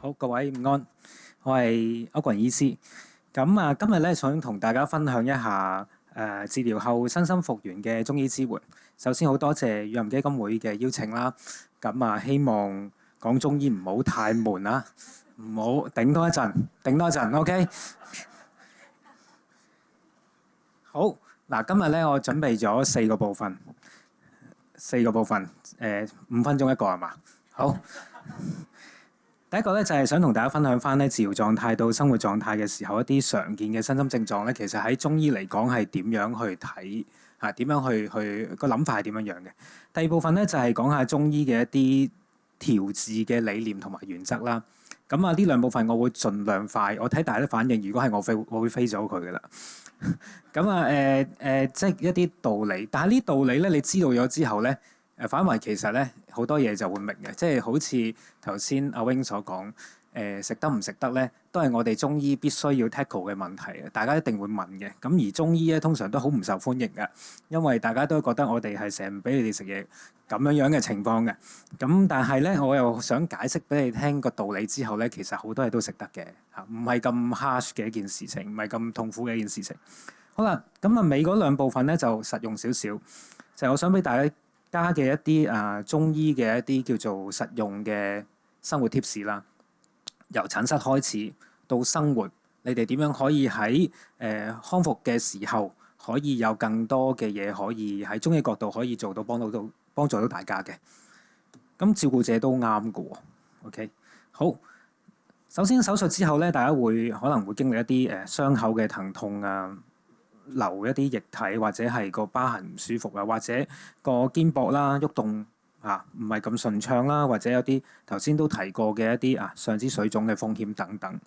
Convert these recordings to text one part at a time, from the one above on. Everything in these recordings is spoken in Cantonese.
好，各位午安，我係歐群醫師。今日咧想同大家分享一下治療後身心復原嘅中醫支援。首先好多謝乳癌基金會嘅邀請啦。希望講中醫唔好太悶啦，唔好頂多一陣，頂多一陣，OK。好嗱，今日咧我準備咗四個部分，5分鐘一個係嘛？好。第一個咧就係想同大家分享翻咧治療狀態到生活狀態嘅時候一啲常見嘅身心症狀咧，其實喺中醫嚟講係點樣去睇啊？點樣去個諗法係點樣樣嘅？第二部分咧就係講下中醫嘅一啲調治嘅理念同埋原則啦。呢兩部分我會盡量快，我睇大家反應，如果係我會飛走佢噶啦。即係一啲道理，但係呢道理咧，你知道咗之後咧。反為其實咧好多嘢就會明嘅，即係好似頭先阿 Wing 所講，食得唔食得咧，都係我哋中醫必須要 tackle 嘅問題啊！大家一定會問嘅。咁而中醫咧通常都好唔受歡迎嘅，因為大家都覺得我哋係成日唔俾你哋食嘢咁樣嘅情況嘅。但係咧，我又想解釋俾你聽個道理之後咧，其實好多嘢都食得嘅嚇，唔係咁 harsh 嘅一件事情，唔係咁痛苦嘅一件事情。好啦，尾嗰兩部分咧就實用少少，就係我想俾大家加嘅一啲中醫嘅一啲叫做實用嘅生活貼士啦，由診室開始到生活，你哋點樣可以喺康復嘅時候可以有更多嘅嘢可以喺中醫角度可以做到幫助到大家嘅。咁照顧者都啱嘅喎。OK， 好。首先手術之後咧，大家可能會經歷一啲傷口嘅疼痛啊。流一啲液體或者係個疤痕唔舒服啊，或者個肩膊啦喐動唔係咁順暢啦，或者有啲頭先都提過嘅一啲上肢水腫嘅風險等等。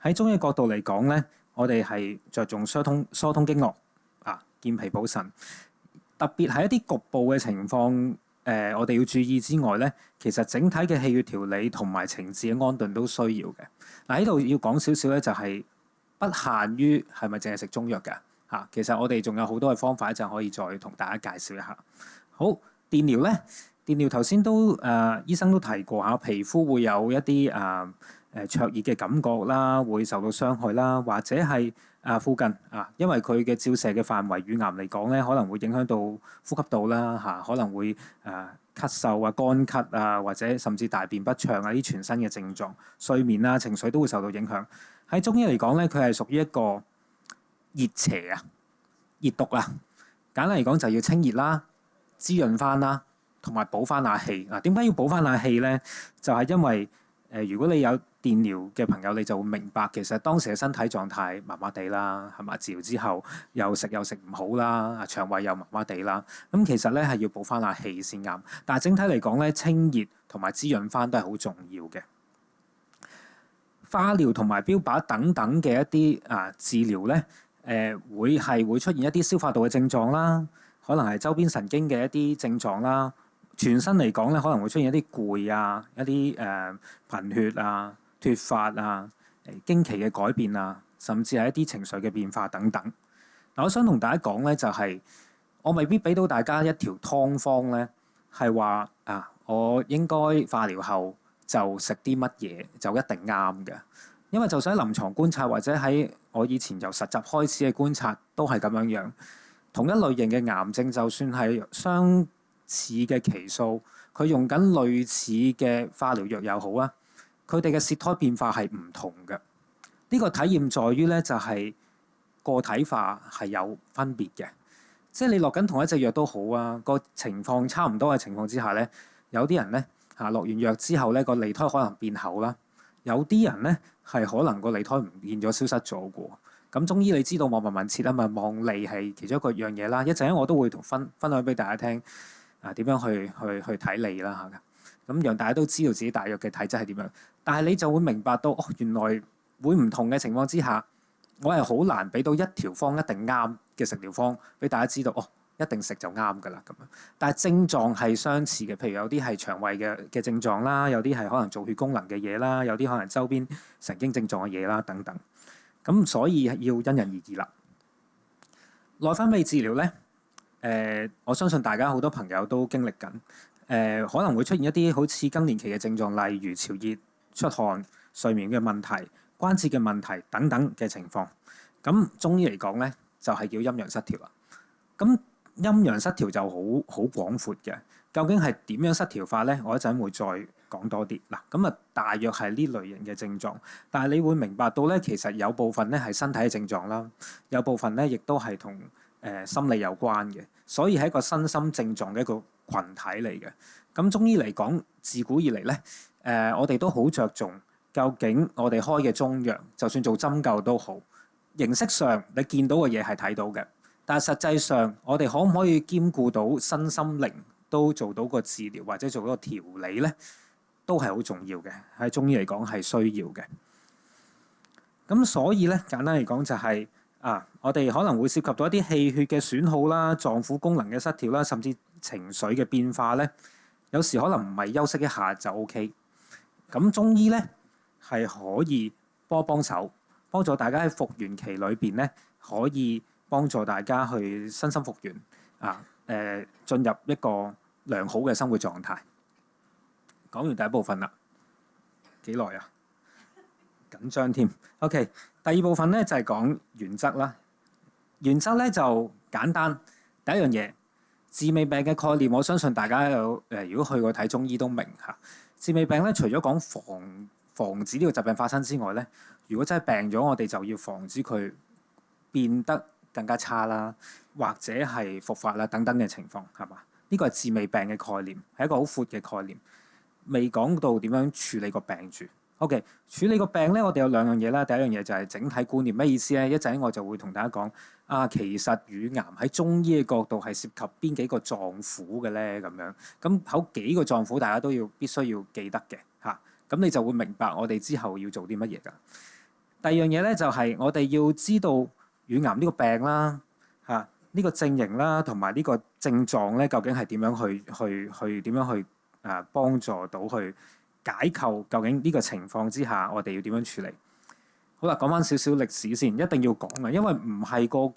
喺中醫角度嚟講咧，我哋係着重疏通經絡健脾補腎，特別係一啲局部嘅情況我哋要注意之外咧，其實整體嘅氣血調理同埋情志嘅安頓都需要嘅。喺度要講少少咧，就係不限於係咪淨係食中藥㗎。其實我哋仲有好多嘅方法，一陣可以再同大家介紹一下。好，電療咧，電療頭先都醫生都提過皮膚會有一啲灼熱嘅感覺啦，會受到傷害啦，或者係附近因為佢嘅照射嘅範圍，乳癌嚟講咧，可能會影響到呼吸道啦，可能會咳嗽啊、乾咳啊，或者甚至大便不暢啊，啲全身嘅症狀，睡眠啊、情緒都會受到影響。喺中醫嚟講咧，佢係屬於一個熱邪熱毒啊，簡單嚟講就要清熱啦、滋潤翻啦，同埋補翻下氣。點解要補翻下氣咧？就係因為如果你有電療嘅朋友，你就會明白其實當時嘅身體狀態麻麻地啦，係嘛？治療之後又食唔好啦，腸胃又麻麻地啦。咁其實咧係要補翻下氣先啱。但係整體嚟講咧，清熱同埋滋潤翻都係好重要嘅。化療同埋標靶等等嘅一啲治療咧。會出現一啲消化道嘅症狀啦，可能係周邊神經嘅一啲症狀啦。全身嚟講咧，可能會出現一啲攰啊，一啲貧血啊、脫髮啊、經期嘅改變啊，甚至係一啲情緒嘅變化等等。我想同大家講咧，就係我未必俾到大家一條湯方咧，係話我應該化療後就食啲乜嘢就一定啱嘅。因為就算喺臨床觀察，或者喺我以前由實習開始嘅觀察，都係咁樣樣。同一類型嘅癌症，就算係相似嘅期數，佢用緊類似嘅化療藥又好啊，佢哋嘅舌苔變化係唔同嘅。呢個體驗在於咧，就係個體化係有分別嘅。即係你落緊同一隻藥都好啊，個情況差唔多嘅情況之下咧，有啲人咧落完藥之後咧，個脷苔可能變厚啦。有啲人咧係可能個脷苔唔見咗，消失咗嘅。咁中醫你知道望聞問切啊嘛，望脷係其中一個樣嘢啦。一陣我都會分享俾大家聽點樣去睇脷啦嚇。咁讓大家都知道自己大約嘅體質係點樣。但係你就會明白到原來會唔同嘅情況之下，我係好難俾到一條方一定啱嘅食療方俾大家知道一定食就啱㗎啦咁樣。但係症狀係相似嘅，譬如有啲係腸胃嘅症狀啦，有啲係可能造血功能嘅嘢啦，有啲可能周邊神經症狀嘅嘢啦等等。咁所以要因人而異啦。內分泌治療咧，我相信大家好多朋友都經歷緊，可能會出現一啲好似更年期嘅症狀，例如潮熱、出汗、睡眠嘅問題、關節嘅問題等等嘅情況。咁中醫嚟講咧，就係叫陰陽失調啦。咁陰陽失調就好廣闊嘅，究竟係點樣失調法咧？我一陣會再講多啲嗱。咁啊，大約係呢類型嘅症狀，但係你會明白到咧，其實有部分咧係身體嘅症狀啦，有部分咧亦都係同心理有關嘅，所以係一個身心症狀嘅一個群體嚟嘅。咁中醫嚟講，自古以嚟咧，我哋都好着重究竟我哋開嘅中藥，就算做針灸都好，形式上你見到嘅嘢係睇到嘅。但係實際上，我哋可唔可以兼顧到身心靈都做到個治療或者做到個調理咧，都係好重要嘅。喺中醫嚟講係需要嘅。咁所以咧，簡單嚟講就係我哋可能會涉及到一啲氣血嘅損耗啦、臟腑功能嘅失調啦，甚至情緒嘅變化咧。有時可能唔係休息一下就 OK。咁中醫咧係可以幫手，幫助大家喺復原期裏邊咧可以幫助大家去身心復原進入一個良好嘅生活狀態。講完第一部分啦，幾耐啊？緊張添。OK， 第二部分咧就係講原則啦。原則咧就簡單，第一樣嘢，治未病嘅概念，我相信大家有如果去過睇中醫都明嚇。治未病咧，除咗講防止呢個疾病發生之外咧，如果真係病咗，我哋就要防止佢變得更加差啦，或者係復發啦等等嘅情況，係嘛？呢個係治未病嘅概念，係一個好闊嘅概念，未講到點樣處理個病住。OK， 處理個病咧，我哋有兩樣嘢啦。第一樣嘢就係整體觀念，咩意思咧？一陣我就會同大家講其實乳癌喺中醫嘅角度係涉及邊幾個臟腑嘅咧？咁樣咁好幾個臟腑，大家都必須要記得嘅嚇。咁你就會明白我哋之後要做啲乜嘢㗎。第二樣嘢咧就係我哋要知道乳癌呢個病啦，呢個症型啦，同埋呢個症狀咧，究竟係點樣去點樣去幫助到去解構？究竟呢個情況之下，我哋要點樣處理？好啦，講翻少少歷史先，一定要講嘅，因為唔係個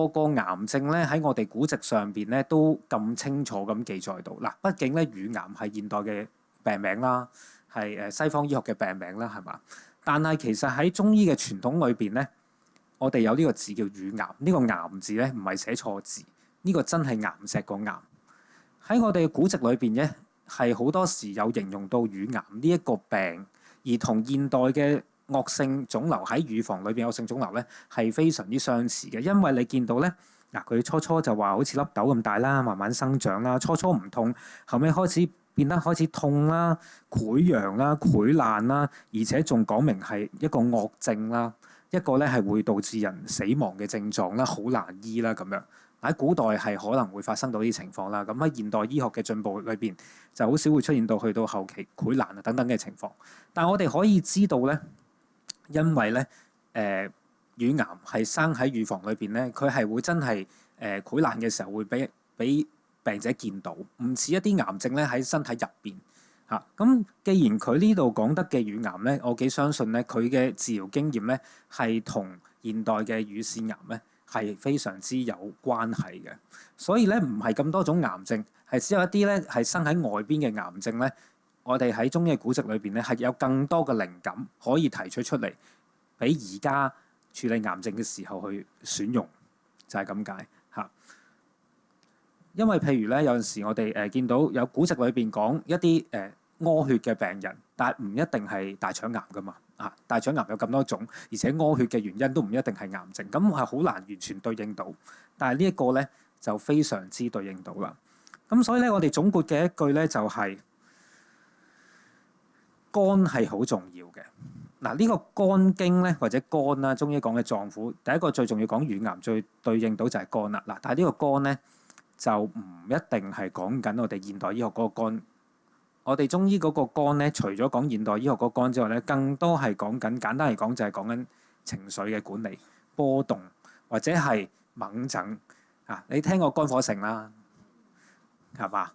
個癌症咧喺我哋古籍上邊咧都咁清楚咁記載到。嗱，畢竟咧乳癌係現代嘅病名啦，係西方醫學嘅病名啦，係嘛？但係其實喺中醫嘅傳統裏邊咧，我哋有呢個字叫乳癌。呢個癌字咧唔係寫錯字，呢個真係岩石個岩。喺我哋嘅古籍裏邊咧，係好多時有形容到乳癌呢一個病，而同現代嘅惡性腫瘤喺乳房裏邊惡性腫瘤咧係非常之相似嘅。因為你見到咧佢初就話好似粒豆咁大啦，慢慢生長啦，初唔痛，後尾開始變得開始痛啦、潰瘍啦、潰爛啦，而且仲講明係一個惡症啦，一個咧係會導致人死亡嘅症狀啦，好難醫啦咁樣。喺古代係可能會發生到呢啲情況啦。咁喺現代醫學嘅進步裏邊，就好少會出現到去到後期潰爛啊等等嘅情況。但係我哋可以知道咧，因為咧乳癌係生喺乳房裏邊咧，佢係會真係潰爛嘅時候會俾病者見到，唔似一啲癌症咧喺身體入邊嚇。咁既然佢呢度講得嘅乳癌咧，我幾相信咧佢嘅治療經驗咧係同現代嘅乳腺癌咧係非常之有關係嘅。所以咧唔係咁多種癌症，係只有一啲咧係生喺外邊嘅癌症咧，我哋喺中醫嘅古籍裏邊咧係有更多嘅靈感可以提出嚟，俾而家處理癌症嘅時候去選用，就係咁解嚇。因為譬如咧，有陣時我哋見到有古籍裏邊講一啲屙血嘅病人，但係唔一定係大腸癌噶嘛。大腸癌有咁多種，而且屙血嘅原因都唔一定係癌症，咁係好難完全對應到。但係呢一個咧就非常之對應到啦。咁所以咧，我哋總括嘅一句咧就係肝係好重要嘅。嗱，呢個肝經咧或者肝啦，中醫講嘅臟腑，第一個最重要講乳癌最對應到就係肝啦。嗱，但係呢個肝咧就唔一定係講緊我哋現代醫學嗰個肝。我哋中醫嗰個肝咧，除咗講現代醫學嗰個肝之外咧，更多係講緊，簡單嚟講就係講緊情緒嘅管理、波動或者係猛症。你聽過肝火盛啦，係嘛？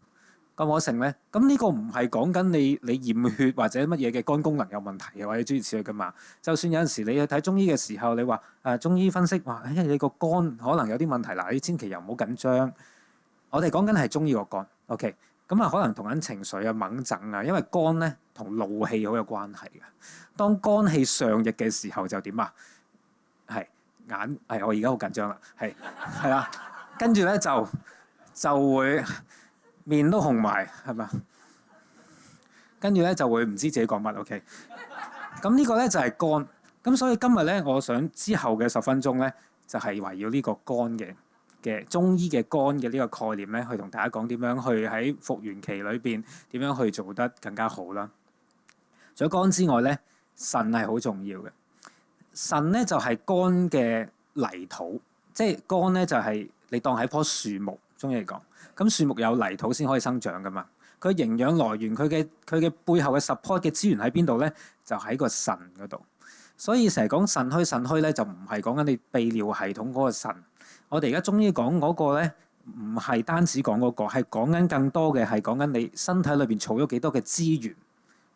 肝火盛咧，咁呢個唔係講緊你驗血或者乜嘢嘅肝功能有問題或者諸如此類噶嘛。就算有陣時你去睇中醫嘅時候，你話中醫分析話，你個肝可能有啲問題，嗱，你千祈又唔好緊張。我哋講緊係中醫個肝，OK。咁啊可能同緊情緒啊、猛症啊，因為肝咧同怒氣好有關係嘅。當肝氣上逆嘅時候就點啊？係我而家好緊張啦，係啦，跟住咧就會面都紅埋，係咪？跟住咧就會唔知自己講乜。OK，咁呢個咧就係肝。咁所以今日咧，我想之後嘅10分鐘咧，就係圍繞呢個肝嘅中醫嘅肝嘅呢個概念咧，去同大家講點樣去喺復原期裏邊點樣去做得更加好啦。除咗肝之外咧，腎係好重要嘅。腎咧就係肝嘅泥土，即係肝咧就係你當係一棵樹木，中醫嚟講。咁樹木有泥土先可以生長噶嘛。佢營養來源，佢嘅背後嘅 support 嘅資源喺邊度咧？就喺個腎嗰度。所以成日講腎虛咧，就唔係講緊你泌尿系統嗰個腎。我哋而家中醫講嗰個咧，唔係單止講嗰個，係講緊更多嘅係講緊你身體裏邊儲咗幾多嘅資源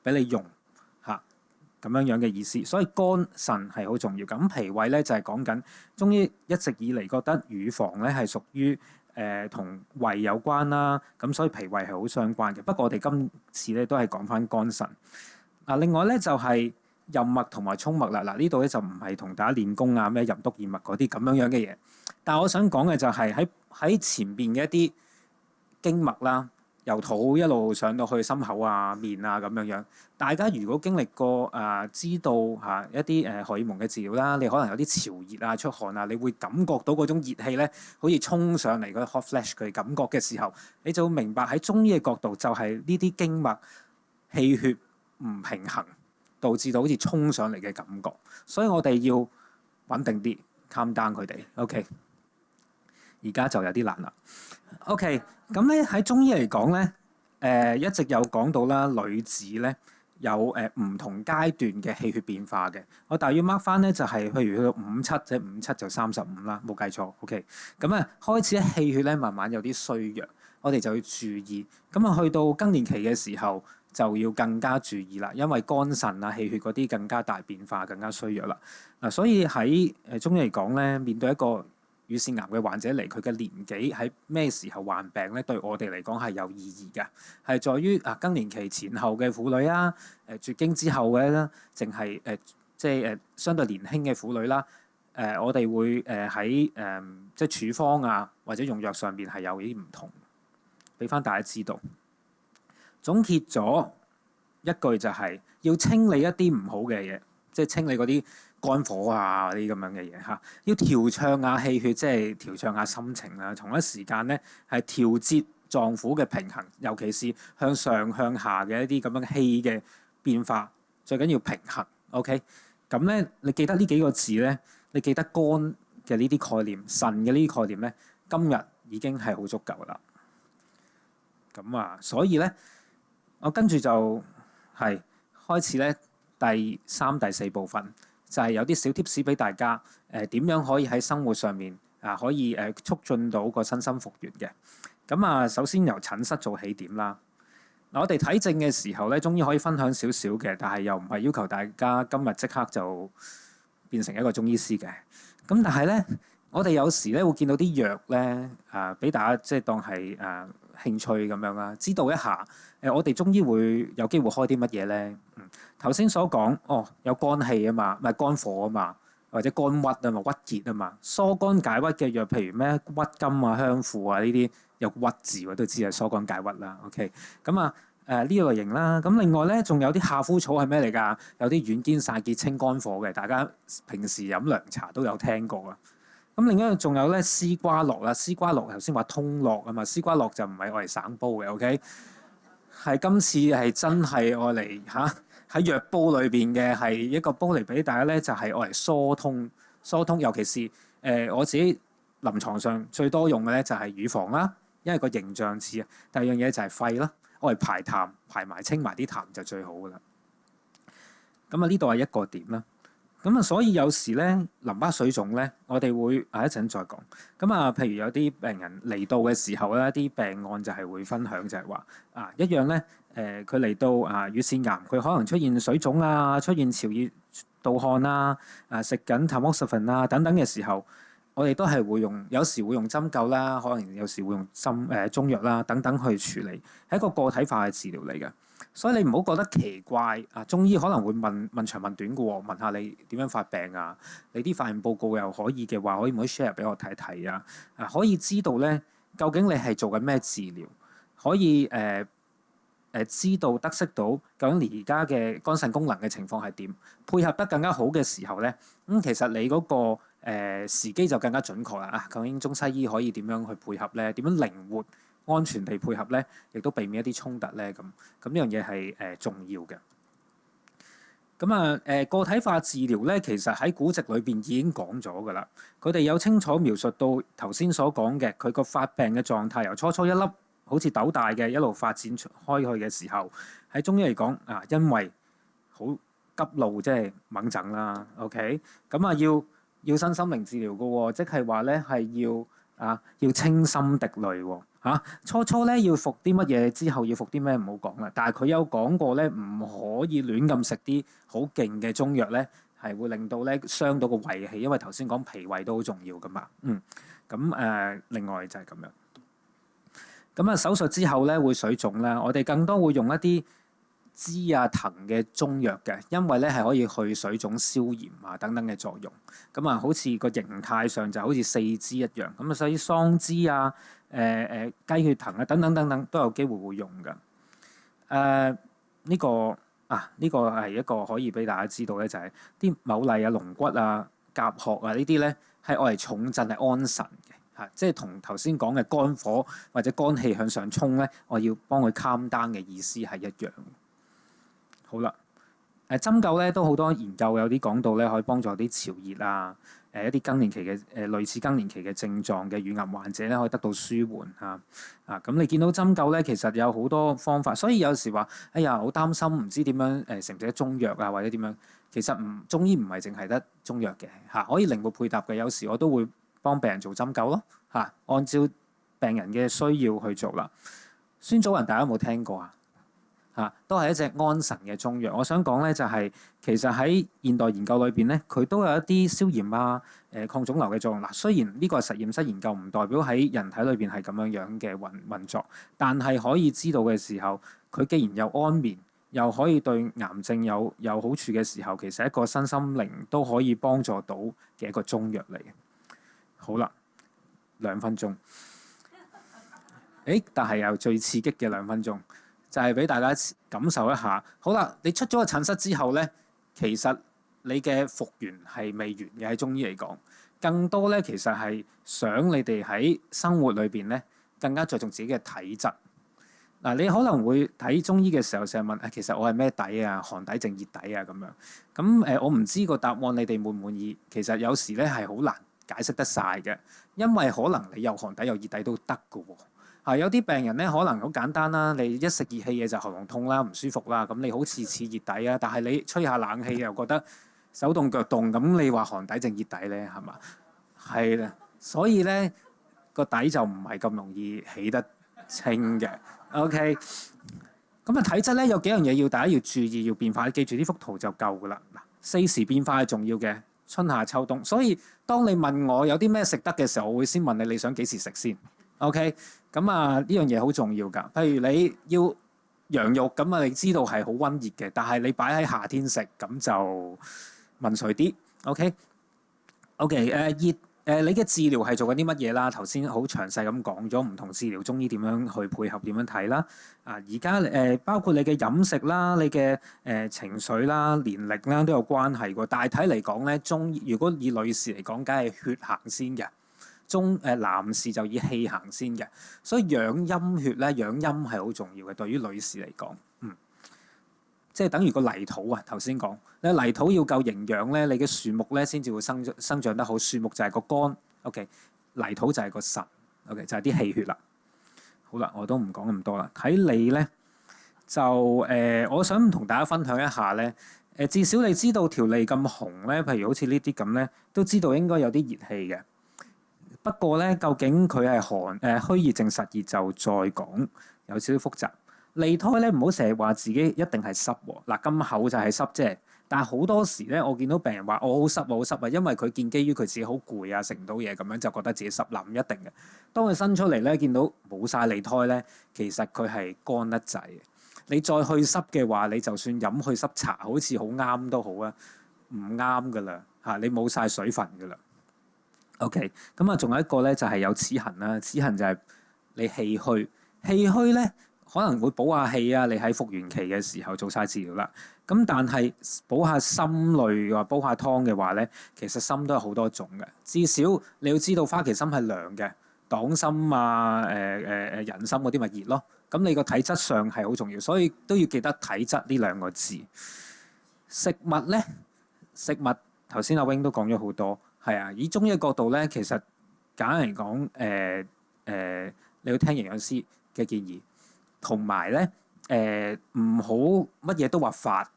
俾你用嚇，咁樣嘅意思。所以肝腎係好重要。咁脾胃咧就係講緊中醫一直以嚟覺得乳房咧係屬於同胃有關啦。咁所以脾胃係好相關嘅。不過我哋今次咧都係講翻肝腎。另外咧就係任脈同埋衝脈啦。呢度咧就唔係同大家練功啊，咩任督二脈嗰啲咁樣嘅嘢。但係我想講嘅就係喺前邊嘅一啲經脈啦，由肚一路上到去心口啊、面啊咁樣。大家如果經歷過知道一啲荷爾蒙嘅治療啦，你可能有啲潮熱啊、出汗啊，你會感覺到嗰種熱氣咧，好似衝上嚟嗰啲 hot flash 嘅感覺嘅時候，你就會明白喺中醫嘅角度就係呢啲經脈氣血唔平衡，導致到好似衝上嚟嘅感覺。所以我哋要穩定啲 calm down 佢哋。OK， 而家就有啲難啦。OK， 咁咧喺中醫嚟講咧，一直有講到啦，女子咧有唔同階段嘅氣血變化嘅。我大約 mark 翻咧就係、是、譬如去到57，即係57就35啦，冇計錯。OK， 咁啊開始氣血咧慢慢有啲衰弱，我哋就要注意。咁啊去到更年期嘅時候就要更加注意啦，因為肝腎啊氣血嗰啲更加大變化，更加衰弱啦。所以喺中醫嚟講咧，面對一個乳腺癌嘅患者嚟，佢嘅年紀喺咩時候患病咧？對我哋嚟講係有意義嘅，係在於更年期前後嘅婦女啊，絕經之後嘅啦，淨係即係相對年輕嘅婦女啦。我哋會喺即係處方啊或者用藥上邊係有啲唔同，俾翻大家知道。總結咗一句就係要清理一啲唔好嘅嘢，即係清理嗰啲肝火啊嗰啲咁樣嘅嘢嚇，要調暢下氣血，即係調暢下心情啦。同一時間咧係調節臟腑嘅平衡，尤其是向上向下嘅一啲咁樣氣嘅變化，最緊要平衡。OK， 咁咧你記得呢幾個字咧，你記得肝嘅呢啲概念、腎嘅呢啲概念咧，今日已經係好足夠啦。咁所以咧，我跟住就係開始咧第3、第4部分。就係有啲小 tips 俾大家，點樣可以喺生活上面可以促進到個身心復原嘅。咁首先由診室做起點啦。我哋睇症嘅時候咧，中醫可以分享少少嘅，但係又唔係要求大家今日即刻就變成一個中醫師嘅。咁但係咧，我哋有時咧會見到啲藥咧俾大家即係當係興趣咁樣啦，知道一下我哋中醫會有機會開啲乜嘢咧？頭先所講有肝氣啊嘛，唔係肝火啊嘛，或者肝鬱啊嘛，鬱結啊嘛，疏肝解鬱嘅藥，譬如咩鬱金啊、香附啊呢啲有鬱字，我都知係疏肝解鬱啦。OK， 咁呢類型啦。咁另外咧，仲有啲夏枯草係咩嚟㗎？有啲軟堅散結清肝火嘅，大家平時飲涼茶都有聽過啊。咁另一個仲有咧絲瓜絡啦，絲瓜絡頭先話通絡啊嘛，絲瓜絡就唔係愛嚟省煲嘅。OK， 係今次係真係愛嚟喺藥煲裏邊嘅，係一個煲嚟俾大家咧，就係愛嚟疏通，尤其是我自己臨床上最多用嘅咧就係乳房啦，因為個形象似啊。第二樣嘢就係肺啦，愛嚟排痰，排埋清埋啲痰就最好噶啦。咁呢度係一個點啦。咁所以有時咧淋巴水腫咧，我哋會一陣再講。咁譬如有啲病人嚟到嘅時候咧，啲病案就係會分享就係話一樣咧，佢嚟到乳腺癌，佢可能出現水腫啊，出現潮熱盜汗啊，食緊 tamoxifen 啊等等嘅時候，我哋都係會用，有時會用針灸啦，可能有時會用中藥啦等等去處理，係一個個體化嘅治療嚟嘅。所以你唔好覺得奇怪啊！中醫可能會問長問短嘅喎，問下你點樣發病啊？你啲化驗報告又可以嘅話，可以唔可以 share 俾我睇睇啊？可以知道咧，究竟你係做緊咩治療？可以知道得悉到究竟而家嘅肝腎功能嘅情況係點，配合得更加好嘅時候咧，其實你嗰個時機就更加準確啦。啊，究竟中西醫可以點樣去配合咧？點樣靈活安全地配合咧？亦都避免一啲衝突咧。咁呢樣嘢係重要嘅。咁個體化治療咧，其實喺古籍裏邊已經講咗㗎啦。佢哋有清楚描述到頭先所講嘅佢個發病嘅狀態，由初初一粒好似豆大嘅一路發展開去嘅時候，喺中醫嚟講因為好急怒，即係猛症啦。OK， 咁要身心靈治療嘅喎，即係話咧係要清心滌慮喎。初初咧要服啲乜嘢，之後要服啲咩唔好講啦。但係佢有講過咧，唔可以亂咁食啲好勁嘅中藥咧，係會令到咧傷到個胃氣，因為頭先講脾胃都好重要噶嘛。另外就係咁樣。手術之後咧會水腫啦，我哋更多會用一啲枝藤嘅中藥嘅，因為咧係可以去水腫、消炎等等嘅作用。好似個形態上就好似四枝一樣。所以桑枝雞血藤等等都有機會會用㗎。呢個係一個可以俾大家知道咧，就係啲牡蠣龍骨甲殼呢啲咧係愛嚟重鎮係安神嘅。即係同頭先講嘅肝火或者肝氣向上衝咧，我要幫佢 calm down 嘅意思係一樣。好啦，針灸咧都好多研究有啲講到咧，可以幫助啲潮熱一啲更年期嘅類似更年期嘅症狀嘅乳癌患者咧，可以得到舒緩嚇。咁你見到針灸咧，其實有好多方法，所以有時話哎呀好擔心，唔知點樣食唔食得中藥或者點樣？其實中醫唔係淨係得中藥嘅可以靈活配搭嘅。有時我都會幫病人做針灸咯按照病人嘅需要去做啦。孫祖雲大家有冇聽過都係一隻安神嘅中藥。我想講咧就係其實喺現代研究裏邊咧，佢都有一啲消炎抗腫瘤嘅作用。雖然呢個係實驗室研究，唔代表喺人體裏邊係咁樣嘅運作，但係可以知道嘅時候，佢既然又安眠，又可以對癌症有好處嘅時候，其實一個身心靈都可以幫助到嘅一個中藥嚟嘅。好啦，2分鐘，但係又最刺激嘅2分鐘。就係俾大家感受一下。好啦，你出咗個診室之後咧，其實你嘅復原係未完嘅。喺中醫嚟講，更多咧其實係想你哋喺生活裏邊咧更加着重自己嘅體質。你可能會睇中醫嘅時候成日問其實我係咩底寒底定熱底咁樣。我唔知個答案你哋滿唔滿意。其實有時咧係好難解釋得晒嘅，因為可能你有寒底有熱底都得㗎喎。有啲病人咧可能好簡單啦，你一食熱氣嘢就喉嚨痛啦，唔舒服啦，咁你好似熱底但係你吹下冷氣又覺得手凍腳凍，咁你話寒底定熱底咧係嘛？係啦，所以咧個底就唔係咁容易起得清嘅。OK， 體質咧有幾樣嘢要大家要注意要變化，記住呢幅圖就夠㗎啦。4時變化係重要嘅，春夏秋冬。所以當你問我有啲咩食得嘅時候，我會先問你想幾時食先。OK， 呢樣嘢好重要㗎。譬如你要羊肉你知道係好溫熱嘅，但係你擺喺夏天食咁就問水啲。OK， 你嘅治療係做緊啲乜嘢啦？頭先好詳細咁講咗唔同治療，中醫點樣去配合，點樣睇啦。而家包括你嘅飲食啦、你嘅情緒啦、年齡啦都有關係喎。大體嚟講咧，中醫如果以女士嚟講，梗係血行先嘅。男士就以氣行先嘅，所以養陰血咧，養陰係好重要嘅。對於女士嚟講，即係等於個泥土頭先講，你泥土要夠營養咧，你嘅樹木咧先至會生長得好。樹木就係個肝，OK， 泥土就係個腎，OK， 就係啲氣血啦。好啦，我都唔講咁多啦。睇你咧就我想同大家分享一下咧，至少你知道條脷咁紅咧，譬如好似呢啲咁咧，都知道應該有啲熱氣嘅。不過咧，究竟佢係虛熱定實熱就再講，有少少複雜。脷苔咧唔好成日話自己一定係濕喎。咁厚就係濕啫，但係好多時咧，我見到病人話我好濕，我好濕啊，因為佢建基於佢自己好攰啊，食唔到嘢咁樣就覺得自己濕，唔一定嘅。當佢伸出嚟咧，見到冇晒脷苔咧，其實佢係乾得滯嘅。你再去濕嘅話，你就算飲去濕茶，好似好啱都好啊，唔啱噶啦嚇，你冇晒水分噶啦。OK，咁啊，仲有一個咧就係有齒痕啦，齒痕就係你氣虛，氣虛咧可能會補下氣啊，你喺復原期嘅時候做晒治療啦。咁但係補下心類或煲下湯嘅話咧，其實心都有好多種嘅，至少你要知道花旗參係涼嘅，黨參啊、人參嗰啲咪熱咯。咁你個體質上係好重要，所以都要記得體質呢兩個字。食物咧，食物頭先阿 Wing 都講咗好多，係啊。以中醫嘅角度咧，其實簡單嚟講，你要聽營養師嘅建議，同埋咧唔好乜嘢都話法，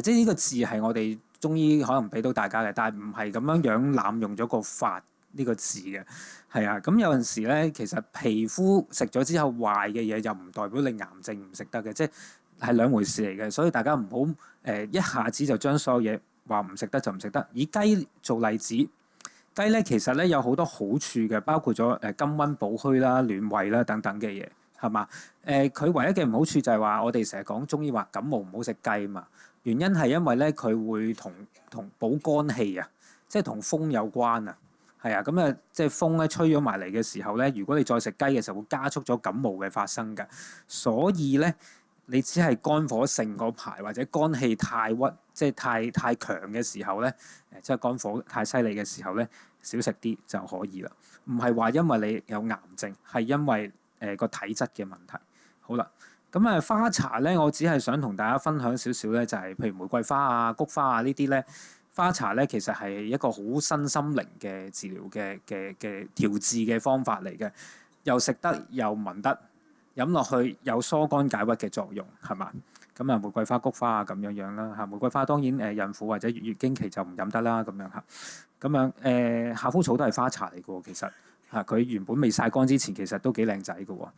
即係呢個字係我哋中醫可能俾到大家嘅，但係唔係咁樣濫用咗個法呢個字嘅，係啊。咁有陣時咧，其實皮膚食咗之後壞嘅嘢，又唔代表你癌症唔食得嘅，即係兩回事嚟嘅。所以大家唔好一下子就將所有嘢話唔食得就唔食得。以雞做例子，雞咧其實咧有好多好處嘅，包括咗甘溫補虛啦、暖胃啦等等嘅嘢，係嘛？佢唯一嘅唔好處就係話，我哋成日講中醫話感冒唔好食雞嘛。原因係因為咧佢會同補肝氣啊，即係同風有關啊。係啊，咁啊，即係風咧吹咗埋嚟嘅時候咧，如果你再食雞嘅時候，會加速咗感冒嘅發生㗎。所以咧，你只係肝火盛嗰排，或者肝氣太鬱，即係太強嘅時候咧，即係肝火太犀利嘅時候咧，少食啲就可以啦。唔係話因為你有癌症，係因為個體質嘅問題。好啦，咁啊花茶咧，我只係想同大家分享少少咧，就係譬如玫瑰花啊、菊花啊呢啲咧。花茶咧其實係一個好身心靈嘅治療嘅調治嘅方法嚟嘅，又食得又聞得，飲落去有疏肝解鬱嘅作用，係嘛？咁啊玫瑰花、菊花啊咁樣啦嚇。玫瑰花當然孕婦或者月經期就唔飲得啦咁樣嚇。咁樣夏枯草都係花茶嚟嘅喎，其實嚇佢原本未曬乾之前，其實都幾靚仔嘅喎。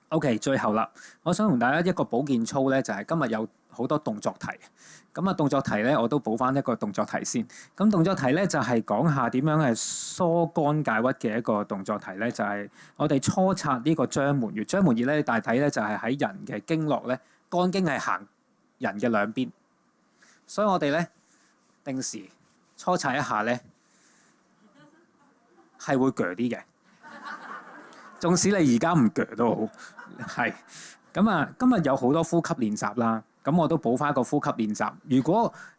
OK， 最後啦，我想同大家一個保健操咧，就係今日有好多動作題。咁啊，動作題咧，我都補翻一個動作題先。咁動作題咧就係講下點樣係疏肝解鬱嘅一個動作題咧，就係我哋搓擦呢個章門穴。章門穴咧大體咧就係喺人嘅經絡咧，肝經係行人嘅兩邊，所以我哋咧定時搓擦一下咧係會鋸啲嘅。縱使你而家唔鋸都好，係咁啊！今日有好多呼吸練習啦，咁我都補翻一個呼吸練習。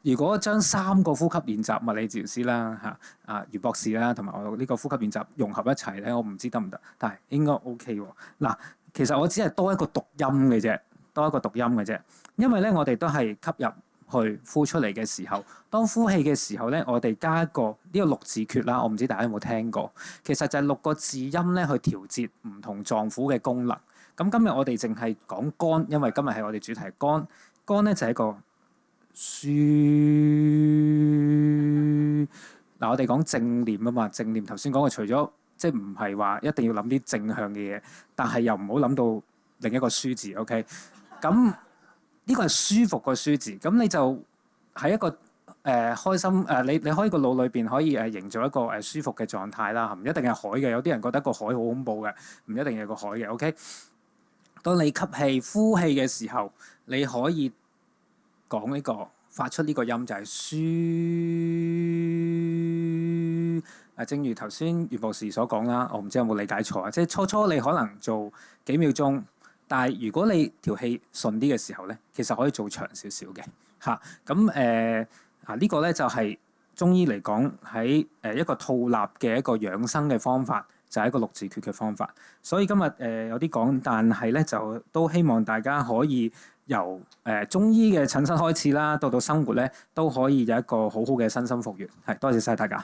如果將3個呼吸練習，物理治療師啦袁博士啦，同埋我呢個呼吸練習融合一齊咧，我唔知得唔得，但係應該 OK 喎。嗱，其實我只係多一個讀音嘅啫，因為咧我哋都係吸入去呼出嚟嘅時候，當呼氣嘅時候咧，我哋加一個呢個六字訣啦。我唔知大家有冇聽過，其實就係6個字音咧去調節唔同臟腑嘅功能。咁今日我哋淨係講肝，因為今日係我哋主題肝。肝咧就係一個舒。嗱，我哋講正念啊嘛，正念頭先講嘅，除咗即係唔係話一定要諗啲正向嘅嘢，但係又唔好諗到另一個舒字。OK， 咁。呢個係舒服個舒字，咁你就喺一個開心你可以個腦裏邊可以營造一個舒服嘅狀態啦，唔一定係海嘅，有啲人覺得個海好恐怖嘅，唔一定係個海嘅。OK， 當你吸氣、呼氣嘅時候，你可以講呢個發出呢個音就係舒。正如頭先袁博士所講啦，我唔知有冇理解錯啊，即係初你可能做幾秒鐘。但係如果你條氣順啲嘅時候咧，其實可以做長少少嘅嚇。咁呢個咧就係中醫嚟講喺一個套納嘅一個養生嘅方法，就係一個6字訣嘅方法。所以今日有啲講，但係咧就都希望大家可以由中醫嘅診室開始啦，到生活咧都可以有一個好好嘅身心復原。係，多謝晒大家。